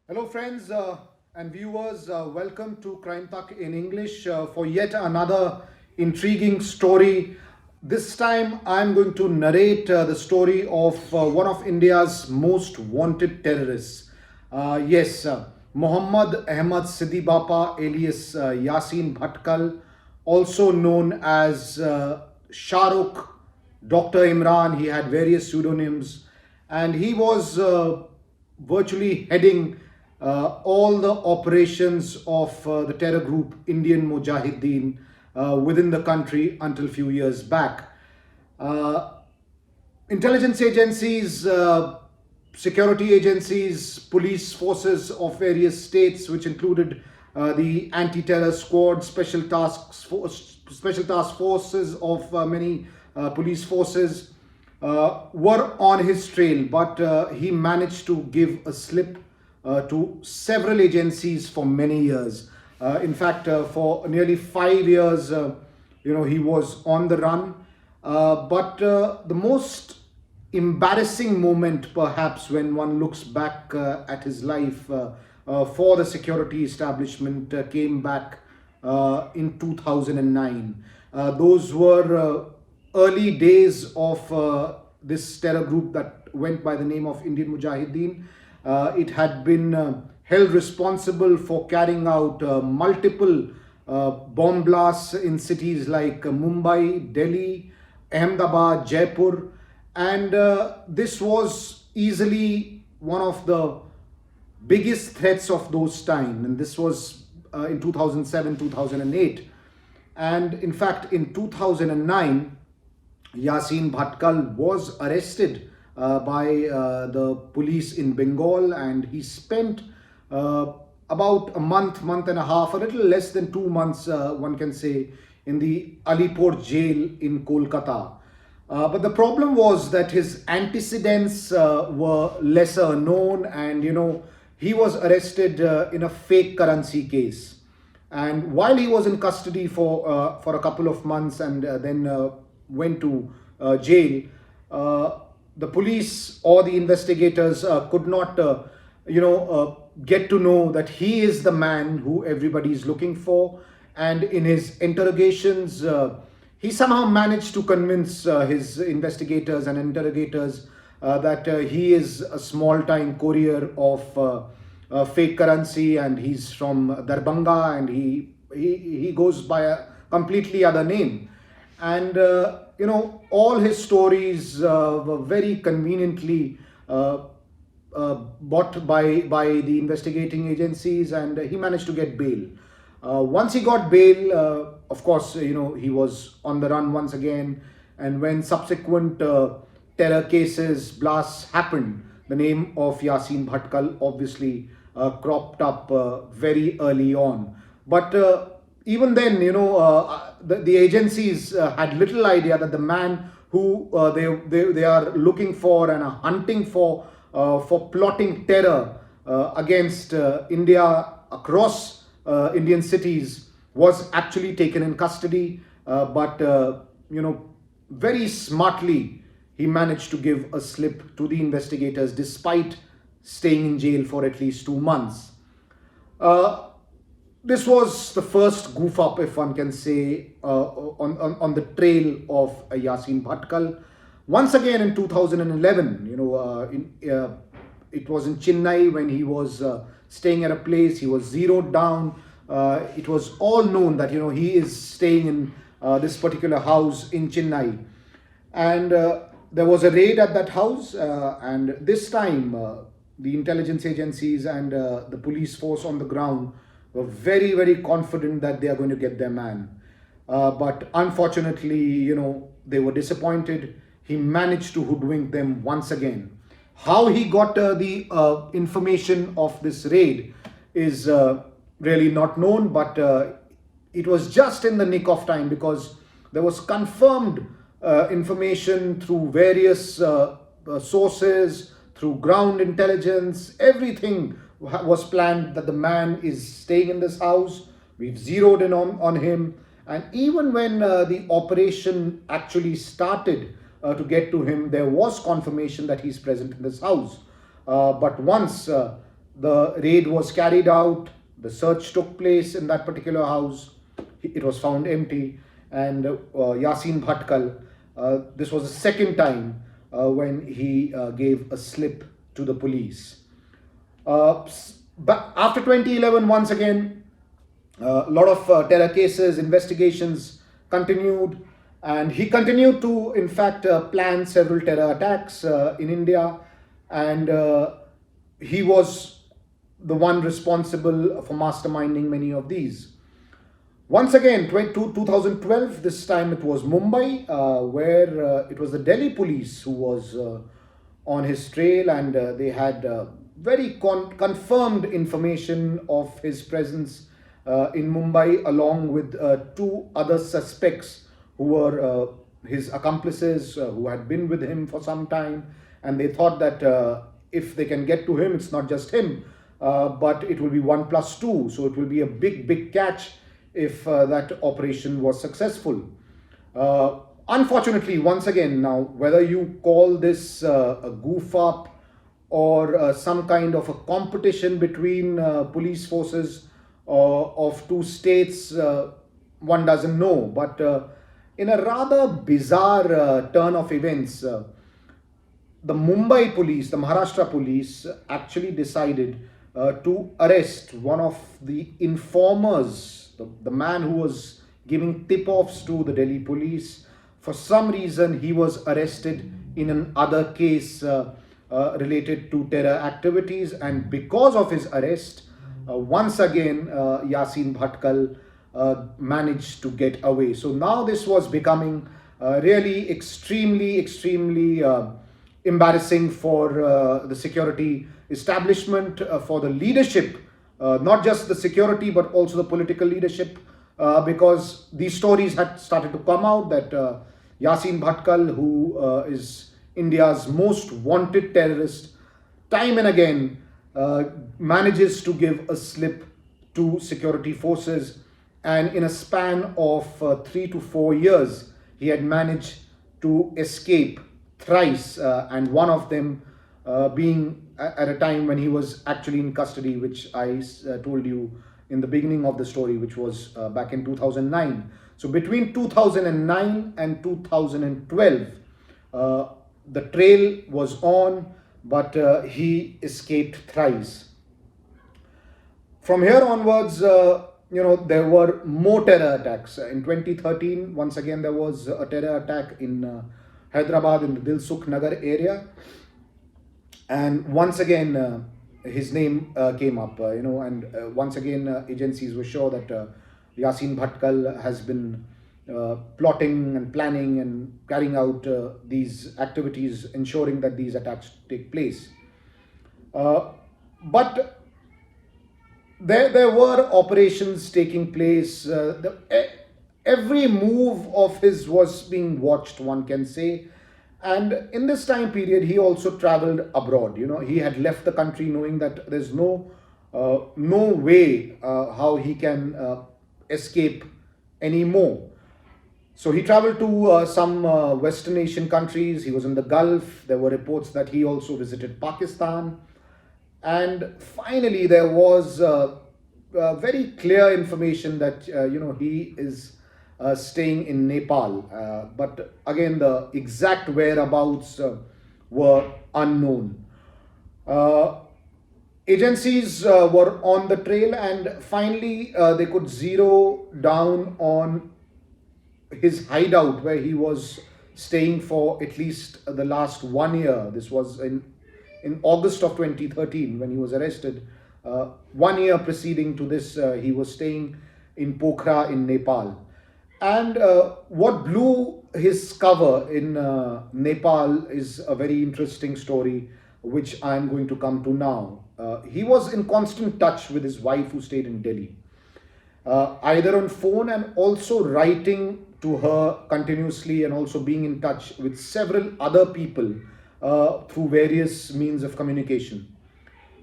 Hello, friends and viewers. Welcome to Crimetak in English for yet another intriguing story. This time, I'm going to narrate the story of one of India's most wanted terrorists. Yes, Muhammad Ahmad Siddi Bapa, alias Yasin Bhatkal, also known as Shahrukh, Dr. Imran. He had various pseudonyms, and he was virtually heading all the operations of the terror group Indian Mujahideen within the country until few years back. Uh, Intelligence agencies, security agencies, police forces of various states, which included the anti-terror squad, special task forces of many police forces, were on his trail, but he managed to give a slip to several agencies for many years. In fact, for nearly 5 years, he was on the run. But the most embarrassing moment, perhaps, when one looks back at his life for the security establishment, came back in 2009. Those were early days of this terror group that went by the name of Indian Mujahideen. It had been held responsible for carrying out multiple bomb blasts in cities like Mumbai, Delhi, Ahmedabad, Jaipur, and this was easily one of the biggest threats of those time. And this was in 2007, 2008. And in fact, in 2009, Yasin Bhatkal was arrested by the police in Bengal, and he spent about a month and a half, a little less than 2 months, one can say, in the Alipur jail in Kolkata. But the problem was that his antecedents were lesser known, and he was arrested in a fake currency case. And while he was in custody for a couple of months and then went to jail, the police or the investigators could not, get to know that he is the man who everybody is looking for. And in his interrogations, he somehow managed to convince his investigators and interrogators that he is a small-time courier of fake currency, and he's from Darbhanga, and he goes by a completely other name. And all his stories were very conveniently bought by the investigating agencies, and he managed to get bail. Once he got bail, of course, he was on the run once again. And when subsequent terror cases, blasts happened, the name of Yasin Bhatkal obviously cropped up very early on. But even then, the agencies had little idea that the man who they are looking for and are hunting for plotting terror against India across Indian cities was actually taken in custody. But very smartly, he managed to give a slip to the investigators despite staying in jail for at least 2 months. Uh, this was the first goof up, if one can say, on the trail of Yasin Bhatkal. Once again in 2011, it was in Chennai when he was staying at a place. He was zeroed down. It was all known that he is staying in this particular house in Chennai, and there was a raid at that house. And this time, the intelligence agencies and the police force on the ground were very, very confident that they are going to get their man. But unfortunately, they were disappointed. He managed to hoodwink them once again. How he got the information of this raid is really not known, but it was just in the nick of time, because there was confirmed information through various sources, through ground intelligence. Everything was planned that the man is staying in this house. We've zeroed in on him. And even when the operation actually started to get to him, there was confirmation that he's present in this house. But once The raid was carried out, the search took place in that particular house. It was found empty, and Yasin Bhatkal, this was the second time when he gave a slip to the police. But after 2011, once again, a lot of terror cases, investigations continued, and he continued to, in fact, plan several terror attacks in India, and he was the one responsible for masterminding many of these. Once again, 2012, this time it was Mumbai, where it was the Delhi police who was on his trail, and they had very confirmed information of his presence in Mumbai, along with two other suspects who were his accomplices who had been with him for some time. And they thought that if they can get to him, it's not just him, but it will be 1+2. So it will be a big catch if that operation was successful. Unfortunately, once again, now, whether you call this a goof up or some kind of a competition between police forces of two states, one doesn't know. But in a rather bizarre turn of events, the Mumbai police, the Maharashtra police, actually decided to arrest one of the informers, the man who was giving tip-offs to the Delhi police. For some reason, he was arrested in another case related to terror activities, and because of his arrest, once again, Yasin Bhatkal managed to get away. So now this was becoming really extremely embarrassing for the security establishment, for the leadership, not just the security but also the political leadership, because these stories had started to come out that Yasin Bhatkal, who is India's most wanted terrorist, time and again manages to give a slip to security forces, and in a span of 3 to 4 years he had managed to escape thrice, and one of them being at a time when he was actually in custody, which I told you in the beginning of the story, which was back in 2009. So between 2009 and 2012, the trail was on, but he escaped thrice. From here onwards, there were more terror attacks. In 2013, once again, there was a terror attack in Hyderabad, in the Dilsukh Nagar area. And once again, his name came up, and once again, agencies were sure that Yasin Bhatkal has been plotting and planning and carrying out these activities, ensuring that these attacks take place. But there were operations taking place. Every move of his was being watched, one can say. And in this time period, he also traveled abroad. He had left the country knowing that there's no way how he can escape anymore. So he traveled to some Western Asian countries. He was in the Gulf. There were reports that he also visited Pakistan. And finally, there was very clear information that, he is staying in Nepal. But again, the exact whereabouts were unknown. Agencies were on the trail, and finally they could zero down on his hideout where he was staying for at least the last 1 year. This was in August of 2013 when he was arrested. 1 year preceding to this, he was staying in Pokhara in Nepal. And what blew his cover in Nepal is a very interesting story, which I'm going to come to now. He was in constant touch with his wife, who stayed in Delhi, either on phone and also writing to her continuously, and also being in touch with several other people through various means of communication.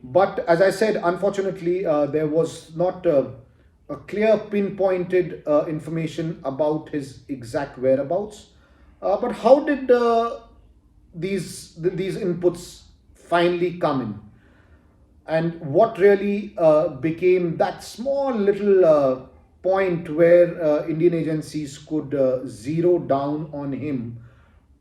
But as I said, unfortunately, there was not a clear pinpointed information about his exact whereabouts. But how did these inputs finally come in? and what really became that small little point where Indian agencies could zero down on him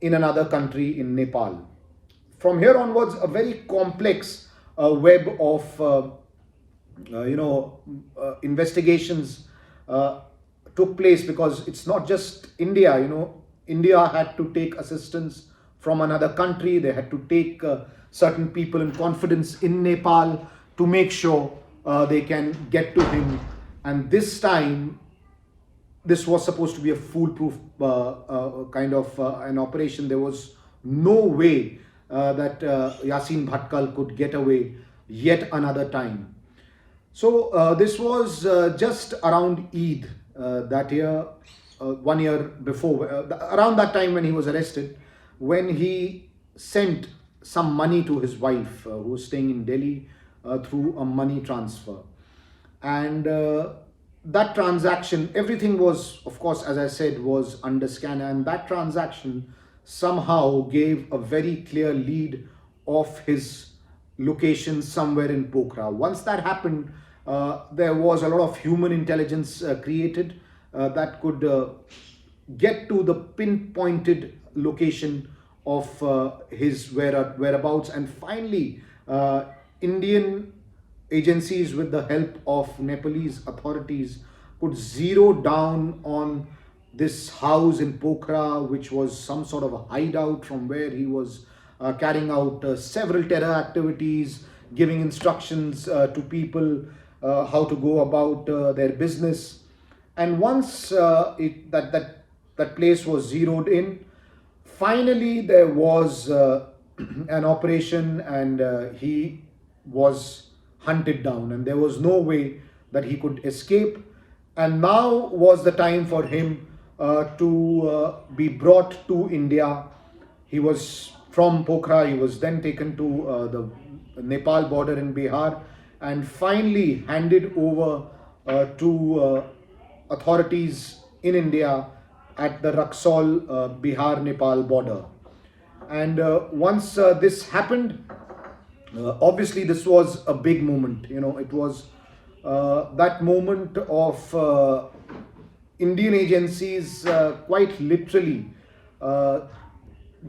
in another country, in Nepal. From here onwards, a very complex web of investigations uh, took place, because it's not just India. India had to take assistance from another country. They had to take certain people in confidence in Nepal to make sure they can get to him. And this time, this was supposed to be a foolproof kind of an operation. There was no way that Yasin Bhatkal could get away yet another time. So this was just around Eid that year, 1 year before, around that time when he was arrested, when he sent some money to his wife who was staying in Delhi through a money transfer. And that transaction, everything was, of course, as I said, was under scanner. And that transaction somehow gave a very clear lead of his location somewhere in Pokhara. Once that happened, there was a lot of human intelligence created that could get to the pinpointed location of his whereabouts. And finally, Indian agencies, with the help of Nepalese authorities, could zero down on this house in Pokhara, which was some sort of a hideout from where he was carrying out several terror activities, giving instructions to people how to go about their business. And once that place was zeroed in, finally there was an operation, and he was hunted down, and there was no way that he could escape. And now was the time for him to be brought to India. He was from Pokhara. He was then taken to the Nepal border in Bihar, and finally handed over to authorities in India at the Raxaul Bihar-Nepal border. And once this happened, obviously this was a big moment. It was that moment of Indian agencies quite literally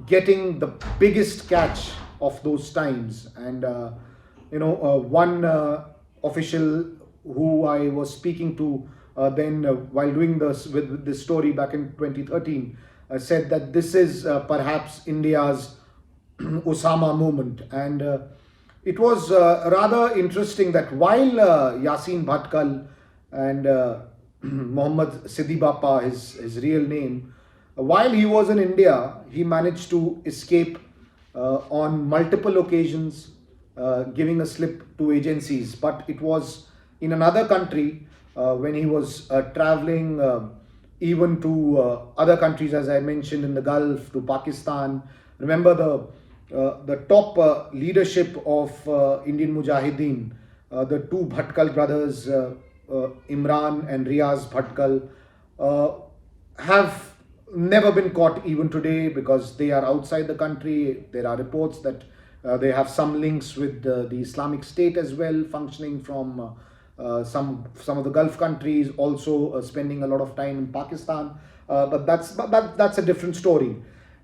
getting the biggest catch of those times. And one official who I was speaking to then while doing this story back in 2013 said that this is perhaps India's OSAMA moment. And it was rather interesting that while Yasin Bhatkal and Mohammad Siddhi Bapa, his real name, while he was in India, he managed to escape on multiple occasions, giving a slip to agencies. But it was in another country when he was traveling even to other countries, as I mentioned, in the Gulf, to Pakistan. Remember the top leadership of Indian Mujahideen, the two Bhatkal brothers, Imran and Riaz Bhatkal, have never been caught even today, because they are outside the country. There are reports that they have some links with the Islamic State as well, functioning from some of the Gulf countries, also spending a lot of time in Pakistan. But that's a different story.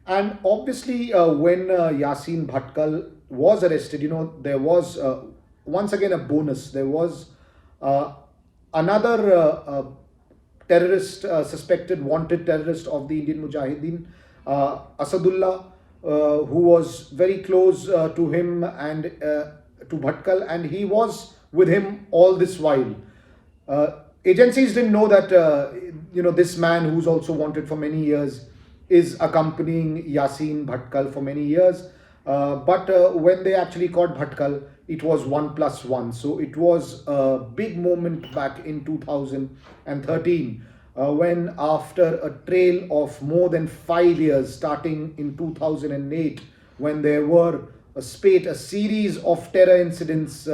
And obviously, when Yasin Bhatkal was arrested, there was once again a bonus. There was another terrorist, suspected wanted terrorist of the Indian Mujahideen, Asadullah, who was very close to him and to Bhatkal, and he was with him all this while. Agencies didn't know that this man, who's also wanted for many years, is accompanying Yasin Bhatkal for many years. But when they actually caught Bhatkal, it was 1+1. So it was a big moment back in 2013, when, after a trail of more than 5 years, starting in 2008, when there were a series of terror incidents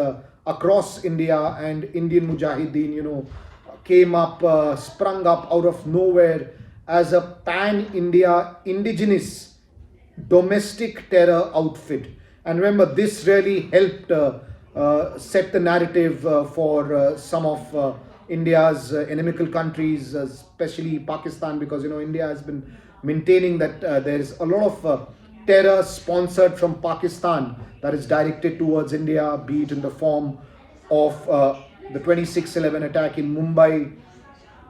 across India, and Indian Mujahideen, came up, sprung up out of nowhere as a pan-India indigenous domestic terror outfit. And remember, this really helped set the narrative for some of India's inimical countries, especially Pakistan, because India has been maintaining that there is a lot of terror sponsored from Pakistan that is directed towards India, be it in the form of the 26/11 attack in Mumbai,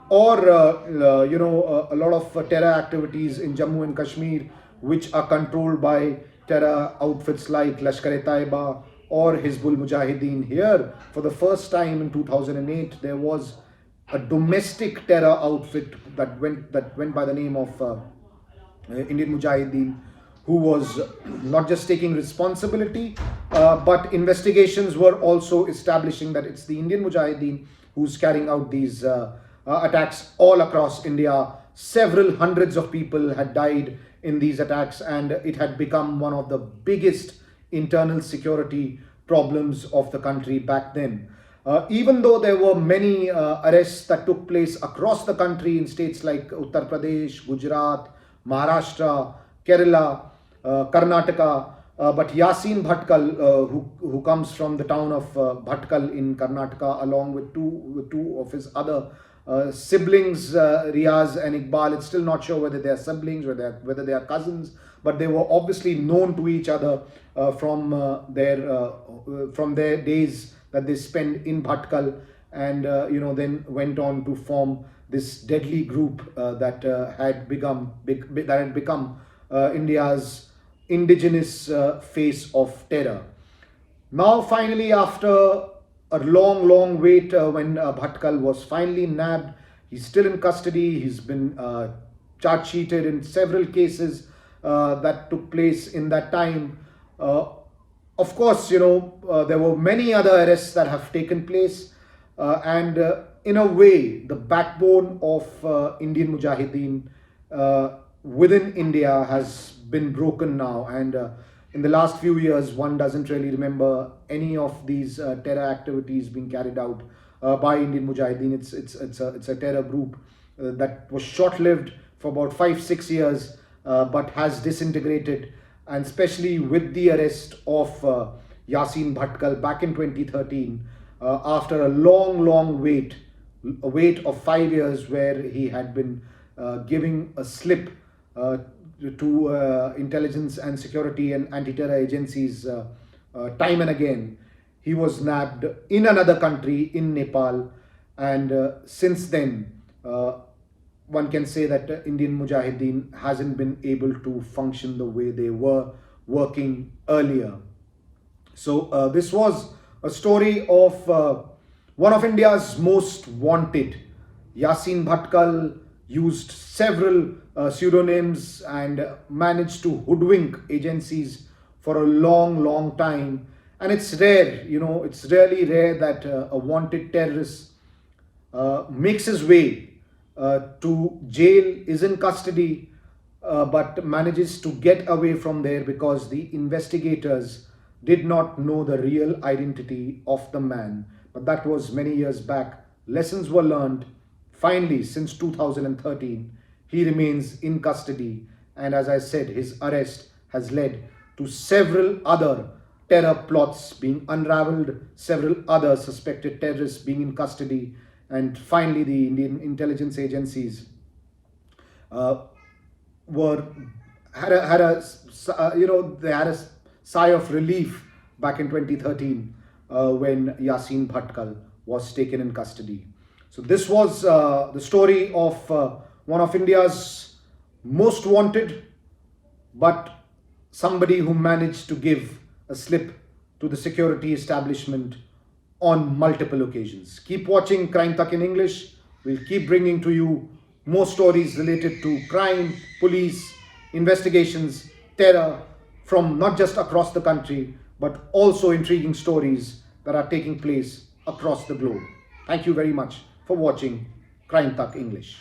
or a lot of terror activities in Jammu and Kashmir, which are controlled by terror outfits like Lashkar-e-Taiba or Hizbul Mujahideen. Here, for the first time in 2008, there was a domestic terror outfit that went by the name of Indian Mujahideen, who was not just taking responsibility, but investigations were also establishing that it's the Indian Mujahideen who's carrying out these attacks all across India. Several hundreds of people had died in these attacks, and it had become one of the biggest internal security problems of the country back then. Even though there were many arrests that took place across the country in states like Uttar Pradesh, Gujarat, Maharashtra, Kerala, Karnataka, but Yasin Bhatkal, who comes from the town of Bhatkal in Karnataka, along with two of his other siblings, Riaz and Iqbal. It's still not sure whether they are siblings, whether they are cousins, but they were obviously known to each other from their days that they spent in Bhatkal, and then went on to form this deadly group that had become India's indigenous face of terror. Now, finally, after a long wait, when Bhatkal was finally nabbed, he's still in custody. He's been charge sheeted in several cases that took place in that time. Of course, there were many other arrests that have taken place, and in a way, the backbone of Indian Mujahideen within India has been broken now, and in the last few years, one doesn't really remember any of these terror activities being carried out by Indian Mujahideen. It's a terror group that was short-lived for about 5-6 years, but has disintegrated, and especially with the arrest of Yasin Bhatkal back in 2013, after a long wait, a wait of 5 years, where he had been giving a slip to intelligence and security and anti-terror agencies time and again. He was nabbed in another country, in Nepal, and since then, one can say that Indian Mujahideen hasn't been able to function the way they were working earlier. So this was a story of one of India's most wanted. Yasin Bhatkal used several pseudonyms and managed to hoodwink agencies for a long time. And it's rare, it's really rare that a wanted terrorist makes his way to jail, is in custody, but manages to get away from there because the investigators did not know the real identity of the man. But that was many years back. Lessons were learned. Finally, since 2013, he remains in custody, and as I said, his arrest has led to several other terror plots being unraveled, several other suspected terrorists being in custody, and finally the Indian intelligence agencies had a sigh of relief back in 2013 when Yasin Bhatkal was taken in custody. So this was the story of one of India's most wanted, but somebody who managed to give a slip to the security establishment on multiple occasions. Keep watching Crimetak in English. We'll keep bringing to you more stories related to crime, police, investigations, terror, from not just across the country, but also intriguing stories that are taking place across the globe. Thank you very much for watching Crimetak English.